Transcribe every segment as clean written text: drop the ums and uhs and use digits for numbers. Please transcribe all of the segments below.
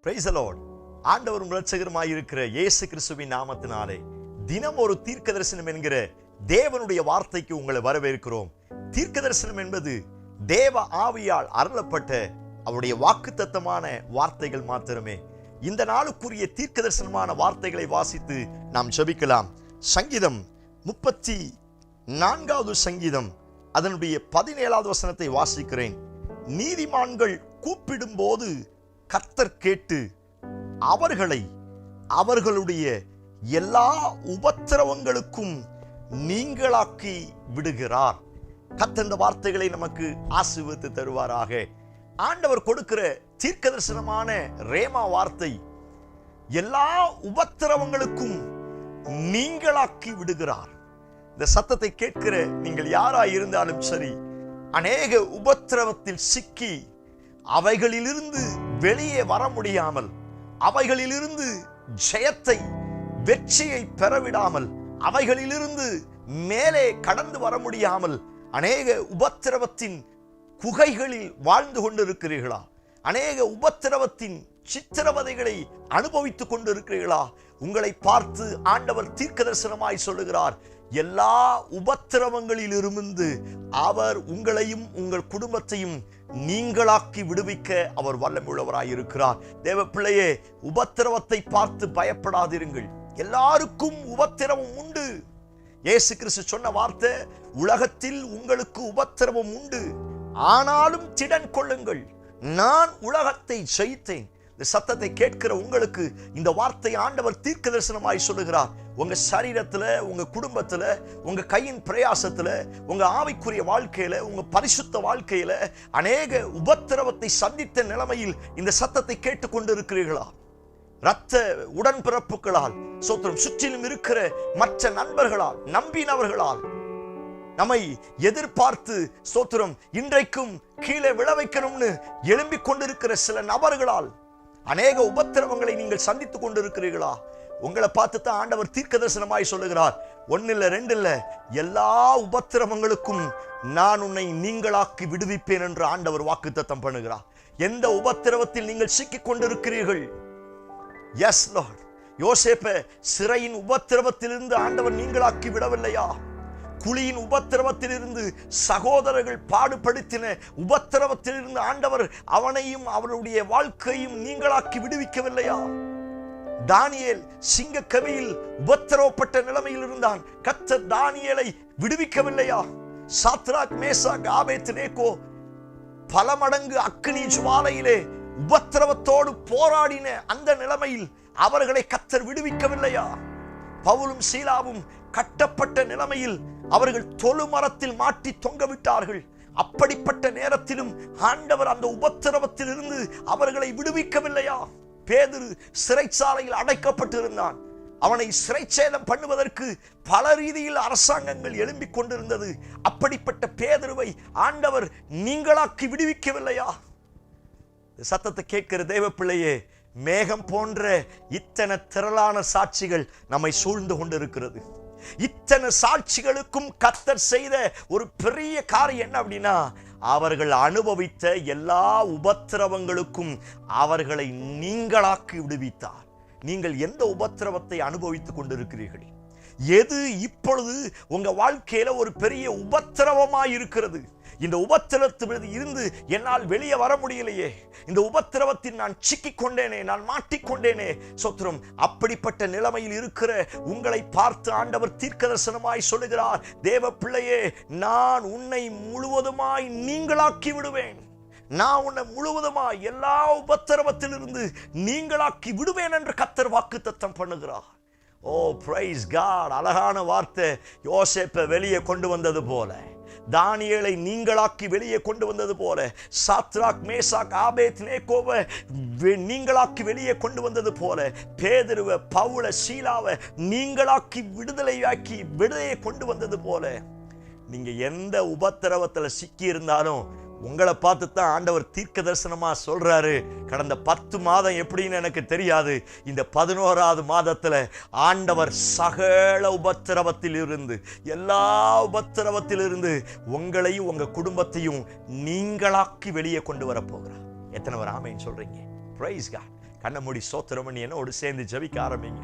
Price the Lord. ஆண்டவரும் இரட்சகருமாய் இருக்கிற இயேசு கிறிஸ்துவின் நாமத்தினாலே தினம் ஒரு தீர்க்க தரிசனம் என்கிற தேவனுடைய வார்த்தைக்கு உங்களை வரவேற்கிறோம். தீர்க்க தரிசனம் என்பது தேவ ஆவியால் அருளப்பட்ட அவருடைய வாக்குத்தத்தமான வார்த்தைகள் மாத்திரமே. இந்த நாளுக்குரிய தீர்க்க தரிசனமான வார்த்தைகளை வாசித்து நாம் ஜெபிக்கலாம். சங்கீதம் 34வது சங்கீதம் அதனுடைய 17வது வசனத்தை வாசிக்கிறேன். நீதிமான்கள் கூப்பிடும் போது கர்த்தர் கேட்டு அவர்களை அவர்களுடைய எல்லா உபத்திரவங்களுக்கும் நீங்களாக்கி விடுகிறார். கர்த்தர் இந்த வார்த்தைகளை நமக்கு ஆசீர்வதித்து தருவாராக. ஆண்டவர் கொடுக்கிற தீர்க்க தரிசனமான ரேமா வார்த்தை எல்லா உபத்திரவங்களுக்கும் நீங்களாக்கி விடுகிறார். இந்த சத்தத்தை கேட்கிற நீங்கள் யாராய் இருந்தாலும் சரி, அநேக உபத்திரவத்தில் சிக்கி அவைகளிலிருந்து வெளியே வர முடியாமல், அவைகளிலிருந்து ஜெயத்தை வெற்றியை பெறவிடாமல், அவைகளிலிருந்து மேலே கடந்து வர முடியாமல் அநேக உபத்திரவத்தின் குகைகளில் வாழ்ந்து கொண்டிருக்கிறீர்களா? அநேக உபத்திரவத்தின் சித்திரவதைகளை அனுபவித்துக் கொண்டிருக்கிறீர்களா? உங்களை பார்த்து ஆண்டவர் தீர்க்க தரிசனமாய் சொல்லுகிறார், எல்லா உபத்திரவங்களிலிருந்து அவர் உங்களையும் உங்கள் குடும்பத்தையும் நீங்களாக்கி விடுவிக்க அவர் வல்லமையுள்ளவராய் இருக்கிறார். தேவ பிள்ளையே, உபத்திரவத்தை பார்த்து பயப்படாதிருங்கள். எல்லாருக்கும் உபத்திரவம் உண்டு. இயேசு கிறிஸ்து சொன்ன வார்த்தை, உலகத்தில் உங்களுக்கு உபத்திரவம் உண்டு, ஆனாலும் திடன் கொள்ளுங்கள், நான் உலகத்தை ஜெயித்தேன். இந்த சத்தத்தை கேட்கிற உங்களுக்கு இந்த வார்த்தை ஆண்டவர் தீர்க்க தரிசனமாய் சொல்லுகிறார். உங்க சரீரத்துல, உங்க குடும்பத்துல, உங்க கையின் பிரயாசத்துல, உங்க ஆவிக்குரிய வாழ்க்கையில, உங்க பரிசுத்த வாழ்க்கையில அநேக உபத்திரவத்தை சந்தித்த நிலைமையில் இந்த சத்தத்தை கேட்டுக்கொண்டு இருக்கிறீர்களா? இரத்த உடன்பிறப்புகளால், சோத்திரம், சுற்றிலும் இருக்கிற மற்ற நண்பர்களால், நம்பினவர்களால், நம்மை எதிர்பார்த்து ஸ்தோத்திரம் இன்றைக்கும் கீழே விழ வைக்கணும்னு எழும்பிக் கொண்டிருக்கிற சில நபர்களால் அநேக உபத்திரவங்களை நீங்கள் சந்தித்துக் கொண்டிருக்கிறீர்களா? உங்களை பார்த்து தான் ஆண்டவர் தீர்க்க தரிசனமாய் சொல்லுகிறார், ஒன்னில்ல ரெண்டில்ல, எல்லா உபத்திரவங்களுக்கும் நான் உன்னை நீங்களாக்கி விடுவிப்பேன் என்று ஆண்டவர் வாக்குத்தத்தம் பண்ணுகிறார். எந்த உபத்திரவத்தில் நீங்கள் சிக்கிக் கொண்டிருக்கிறீர்கள்? Yes Lord. யோசேப்பை சிறையின் உபத்திரவத்திலிருந்து ஆண்டவர் நீங்களாக்கி விடவில்லையா? குழியின் உபத்திரவத்திலிருந்து, சகோதரர்கள் பாடுபடுத்தின உபத்திரவத்திலிருந்து ஆண்டவர் அவனையும் அவருடைய வாழ்க்கையும் நீங்களாக்கி விடுவிக்கவில்லையா? தானியேல் சிங்கக்கவியில் உபத்திரவப்பட்ட நிலைமையில் இருந்தான். கர்த்தர் தானியேலை விடுவிக்கவில்லையா? சாத்ராக், மேசாக், ஆபேத்நேகோ பல மடங்கு அக்கினி ஜுவாலையிலே உபத்திரவத்தோடு போராடின அந்த நிலைமையில் அவர்களை கர்த்தர் விடுவிக்கவில்லையா? பவுலும் சீலாவும் கட்டப்பட்ட நிலைமையில் அவர்கள் தொழுமரத்தில் மாட்டி தொங்கவிட்டார்கள். அப்படிப்பட்ட நேரத்திலும் ஆண்டவர் அந்த உபத்திரவத்தில் இருந்து அவர்களை விடுவிக்கவில்லையா? பேதுரு சிறைச்சாலையில் அடைக்கப்பட்டிருந்தான். அவனை சிறைச்சேதம் பண்ணுவதற்கு பல ரீதியில் அரசாங்கங்கள் எழும்பிக் கொண்டிருந்தது. அப்படிப்பட்ட பேதுருவை ஆண்டவர் நீங்களாக்கி விடுவிக்கவில்லையா? சத்தத்தை கேட்கிற தேவ பிள்ளையே, மேகம் போன்ற இத்தனை திரளான சாட்சிகள் நம்மை சூழ்ந்து கொண்டிருக்கிறது. இத்தனை சாட்சிகளுக்கும் கர்த்தர் செய்த ஒரு பெரிய காரியம் என்ன அப்படின்னா, அவர்கள் அனுபவித்த எல்லா உபத்திரவங்களுக்கும் அவர்களை நீங்களாக்கி விடுவித்தார். நீங்கள் எந்த உபத்திரவத்தை அனுபவித்துக் கொண்டிருக்கிறீர்கள்? எது இப்பொழுது உங்க வாழ்க்கையில ஒரு பெரிய உபத்திரவமாய் இருக்கிறது? இந்த உபத்திரவத்தில் இருந்து என்னால் வெளியே வர முடியலையே, இந்த உபத்திரவத்தில் நான் சிக்கிக் கொண்டேனே, நான் மாட்டிக்கொண்டேனே. சோத்திரம், அப்படிப்பட்ட நிலைமையில் இருக்கிற உங்களை பார்த்து ஆண்டவர் தீர்க்க தரிசனமாய் சொல்லுகிறார், தேவ பிள்ளையே, நான் உன்னை முழுவதுமாய் நீங்களாக்கி விடுவேன். நான் உன்னை முழுவதுமாய் எல்லா உபத்திரவத்திலிருந்து நீங்களாக்கி விடுவேன் என்று கர்த்தர் வாக்குத்தத்தம் பண்ணுகிறார். ஓ பிரைஸ் காட். அழகான வார்த்தை. யோசேப்பை வெளியே கொண்டு வந்தது போல, தானியேலை நீங்களாக்கி வெளியே கொண்டு வந்தது போல, சாத்ராக், மேசாக், ஆபேத்நேகோவை நீங்களாக்கி வெளியே கொண்டு வந்தது போல, பேதுருவை, பவுல, சீலாவை நீங்களாக்கி விடுதலையாக்கி விடுதலையை கொண்டு வந்தது போல, நீங்க எந்த உபத்திரவத்துல சிக்கி இருந்தாலும் உங்களை பார்த்து தான் ஆண்டவர் தீர்க்க தரிசனமா சொல்றாரு. கடந்த 10 மாதம் எப்படின்னு எனக்கு தெரியாது, இந்த 11வது மாதத்துல ஆண்டவர் சகல உபத்திரவத்தில் இருந்து, எல்லா உபத்திரவத்தில் இருந்து உங்களையும் உங்க குடும்பத்தையும் நீங்களாக்கி வெளியே கொண்டு வர போகிறார். எத்தனை பேர் ஆமென் சொல்றீங்க? Praise God. கண்ண மூடி ஸ்தோத்திரம் பண்ணி என்னோடு சேர்ந்து ஜெபிக்க ஆரம்பிங்க.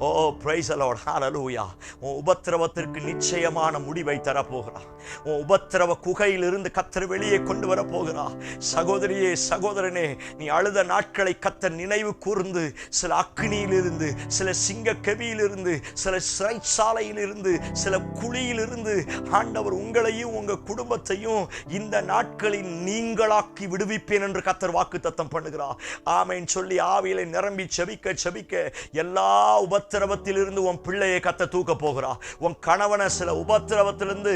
Oh praise the Lord, hallelujah. உன் உபத்திரவத்திற்கு நிச்சயமான முடிவை தரப்போகிறார். உன் உபத்திரவ குகையிலிருந்து கர்த்தர் வெளியே கொண்டு வர போகிறார். சகோதரியே, சகோதரனே, நீ அழுத நாட்களை கர்த்தர் நினைவு கூர்ந்து சில அக்கினியிலிருந்து, சில சிங்க கெபியிலிருந்து, சில சிறைச்சாலையிலிருந்து, சில குழியிலிருந்து ஆண்டவர் உங்களையும் உங்க குடும்பத்தையும் இந்த நாட்களில் நீங்களாக்கி விடுவிப்பேன் என்று கர்த்தர் வாக்குத்தத்தம் பண்ணுகிறார். ஆமென் சொல்லி ஆவியிலே நிரம்பி செபிக்க செபிக்க எல்லா உபத்திரவத்திலிருந்து உன் பிள்ளையை கர்த்தர் தூக்க போகிறார். உன் கணவனை சில உபத்திரவத்திலிருந்து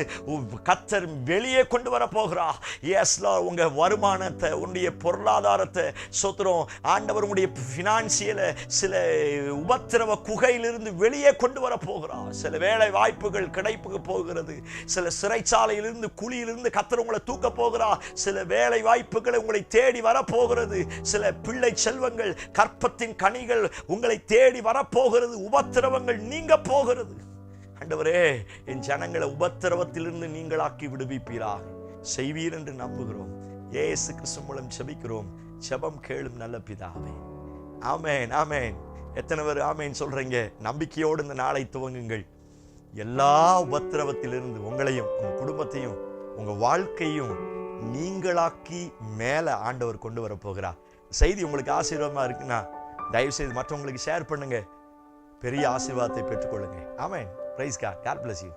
கர்த்தர் வெளியே கொண்டு வர போகிறார். எஸ் லார்ட், உங்க வருமானத்தை, உன்னுடைய பொருளாதாரத்தை சொத்துறோம் ஆண்டவர் உங்களுடைய பினான்சியல சில உபத்திரவ குகையிலிருந்து வெளியே கொண்டு வர போகிறார். சில வேலை வாய்ப்புகள் கிடைப்புக்கு போகிறது. சில சிறைச்சாலையிலிருந்து குழியிலிருந்து கர்த்தர் உங்களை தூக்க போகிறார். சில வேலை வாய்ப்புகளை உங்களை தேடி வரப்போகிறது. சில பிள்ளை செல்வங்கள், கற்பத்தின் கனிகள் உங்களை தேடி வரப்போகிறது. உபத்திரவங்கள் நீங்க போகிறது. ஆண்டவரே, என் ஜனங்களை உபத்திரவத்திலிருந்து நீங்களாக்கி விடுவிப்பீராக செய்வீர் என்று நம்புகிறோம். இயேசு கிறிஸ்து மூலம் ஜெபிக்கிறோம். ஜெபம் கேளும் நல்ல பிதாவே. ஆமென், ஆமென். எத்தனை பேர் ஆமென் சொல்றீங்க? நம்பிக்கையோடு இந்த நாளை துவங்குங்கள். எல்லா உபத்திரவத்திலிருந்து உங்களையும் உங்க குடும்பத்தையும் உங்க வாழ்க்கையும் நீங்களாக்கி மேல ஆண்டவர் கொண்டு வர போகிறார். செய்தி உங்களுக்கு ஆசீர்வாதமா இருக்குன்னா தயவு செய்து மற்றவங்களுக்கு ஷேர் பண்ணுங்க. பெரிய ஆசீர்வாதத்தை பெற்றுக்கொள்ளுங்க. Amen. Praise God. God bless you.